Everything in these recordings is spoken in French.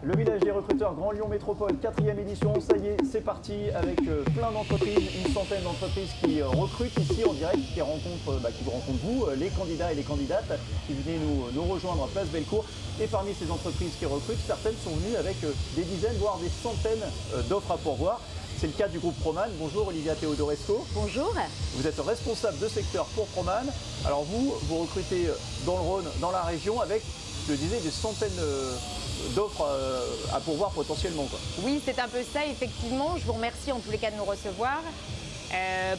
Le village des recruteurs Grand Lyon Métropole, 4e édition, ça y est, c'est parti avec plein d'entreprises, une centaine d'entreprises qui recrutent ici en direct, qui rencontrent vous, les candidats et les candidates qui venaient nous rejoindre à Place Bellecour. Et parmi ces entreprises qui recrutent, certaines sont venues avec des dizaines, voire des centaines d'offres à pourvoir. C'est le cas du groupe Proman. Bonjour Olivia Teodorescu. Bonjour. Vous êtes responsable de secteur pour Proman. Alors vous recrutez dans le Rhône, dans la région, avec, je le disais, des centaines d'offres à pourvoir potentiellement, quoi. Oui, c'est un peu ça, effectivement. Je vous remercie en tous les cas de nous recevoir.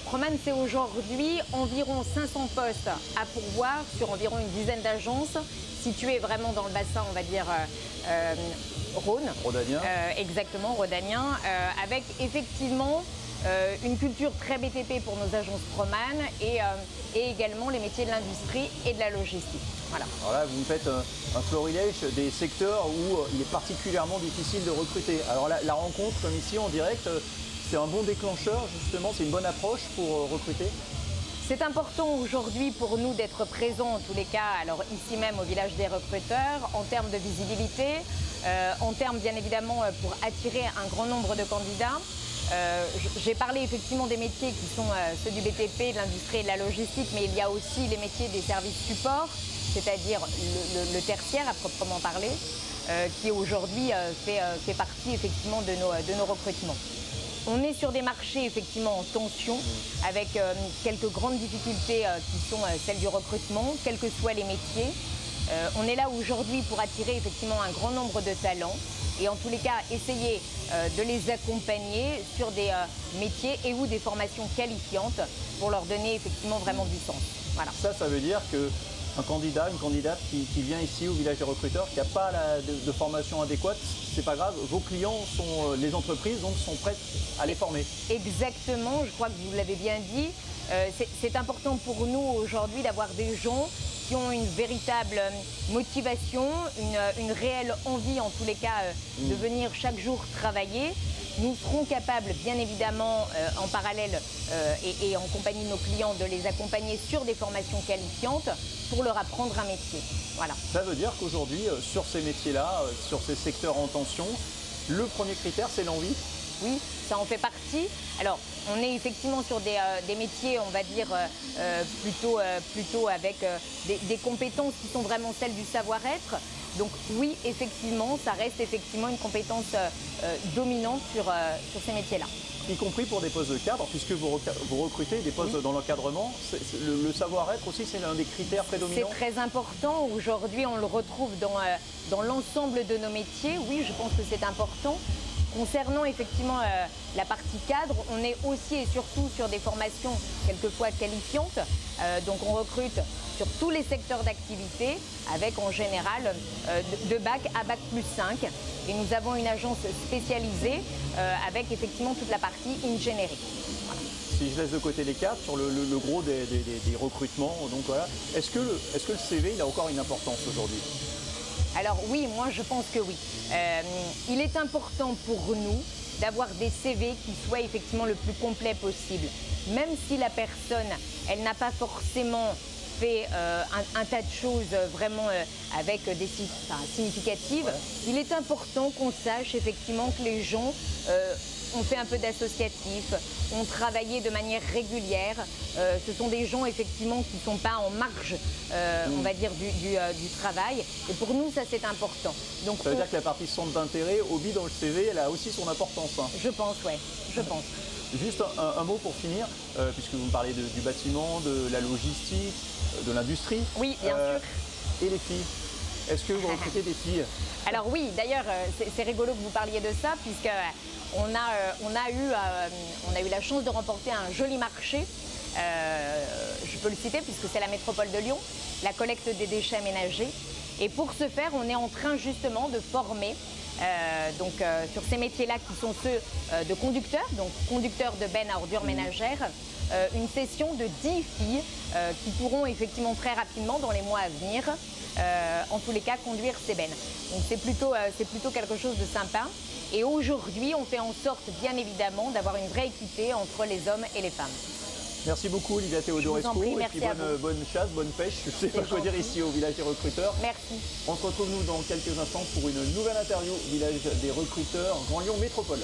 Proman, c'est aujourd'hui environ 500 postes à pourvoir sur environ une dizaine d'agences situées vraiment dans le bassin, on va dire, Rhône. Rhodanien. Exactement, rhodanien. Avec effectivement une culture très BTP pour nos agences Proman et également les métiers de l'industrie et de la logistique. Voilà. Alors là, vous me faites un florilège des secteurs où il est particulièrement difficile de recruter. Alors la rencontre, comme ici en direct, c'est un bon déclencheur justement, c'est une bonne approche pour recruter? C'est important aujourd'hui pour nous d'être présents en tous les cas, alors ici même au village des recruteurs, en termes de visibilité, en termes bien évidemment pour attirer un grand nombre de candidats. J'ai parlé effectivement des métiers qui sont ceux du BTP, de l'industrie et de la logistique, mais il y a aussi les métiers des services support, c'est-à-dire le tertiaire à proprement parler, qui aujourd'hui fait partie effectivement de nos recrutements. On est sur des marchés effectivement en tension, avec quelques grandes difficultés qui sont celles du recrutement, quels que soient les métiers. On est là aujourd'hui pour attirer effectivement un grand nombre de talents et en tous les cas essayer de les accompagner sur des métiers et ou des formations qualifiantes pour leur donner effectivement vraiment du sens. Voilà. Ça veut dire que un candidat, une candidate qui vient ici au village des recruteurs, qui n'a pas de formation adéquate, c'est pas grave, vos clients sont les entreprises, donc sont prêtes à les former. Exactement, je crois que vous l'avez bien dit. C'est important pour nous aujourd'hui d'avoir des gens qui ont une véritable motivation, une réelle envie en tous les cas de venir chaque jour travailler. Nous serons capables, bien évidemment, en parallèle et en compagnie de nos clients, de les accompagner sur des formations qualifiantes pour leur apprendre un métier. Voilà. Ça veut dire qu'aujourd'hui, sur ces métiers-là, sur ces secteurs en tension, le premier critère, c'est l'envie? Oui, ça en fait partie. Alors, on est effectivement sur des métiers, on va dire, plutôt avec des compétences qui sont vraiment celles du savoir-être. Donc oui, effectivement, ça reste effectivement une compétence dominante sur ces métiers-là. Y compris pour des postes de cadre, puisque vous recrutez des postes dans l'encadrement. Le savoir-être aussi, c'est l'un des critères prédominants. C'est très important. Aujourd'hui, on le retrouve dans l'ensemble de nos métiers. Oui, je pense que c'est important. Concernant effectivement la partie cadre, on est aussi et surtout sur des formations quelquefois qualifiantes. Donc on recrute sur tous les secteurs d'activité avec en général de bac à bac plus 5. Et nous avons une agence spécialisée avec effectivement toute la partie ingénierie. Voilà. Si je laisse de côté les cadres, sur le gros des recrutements, donc voilà, est-ce que le CV il a encore une importance aujourd'hui? Alors oui, moi je pense que oui. Il est important pour nous d'avoir des CV qui soient effectivement le plus complet possible. Même si la personne, elle n'a pas forcément fait un tas de choses vraiment avec des significatives, ouais. Il est important qu'on sache effectivement que les gens ont fait un peu d'associatif, ont travaillé de manière régulière. Ce sont des gens effectivement qui ne sont pas en marge, on va dire, du travail. Et pour nous, ça c'est important. Donc, ça veut dire que la partie centre d'intérêt, hobby dans le CV, elle a aussi son importance. Hein. Je pense, oui. Je pense. Juste un mot pour finir, puisque vous me parlez du bâtiment, de la logistique, de l'industrie. Oui, bien sûr. Et les filles? Est-ce que vous recrutez des filles? Alors oui, d'ailleurs, c'est rigolo que vous parliez de ça, puisque on a eu la chance de remporter un joli marché. Je peux le citer puisque c'est la métropole de Lyon, la collecte des déchets ménagers. Et pour ce faire, on est en train justement de former sur ces métiers-là qui sont ceux de conducteurs, donc conducteurs de bennes à ordures ménagères, une session de 10 filles qui pourront effectivement très rapidement, dans les mois à venir, en tous les cas, conduire ces bennes. Donc c'est plutôt quelque chose de sympa. Et aujourd'hui, on fait en sorte, bien évidemment, d'avoir une vraie équité entre les hommes et les femmes. Merci beaucoup Olivia Teodorescu. prie, Et merci puis à vous. bonne chasse, bonne pêche. Je ne sais pas quoi dire ici au village des recruteurs. Merci. On se retrouve nous dans quelques instants pour une nouvelle interview au village des recruteurs Grand Lyon Métropole.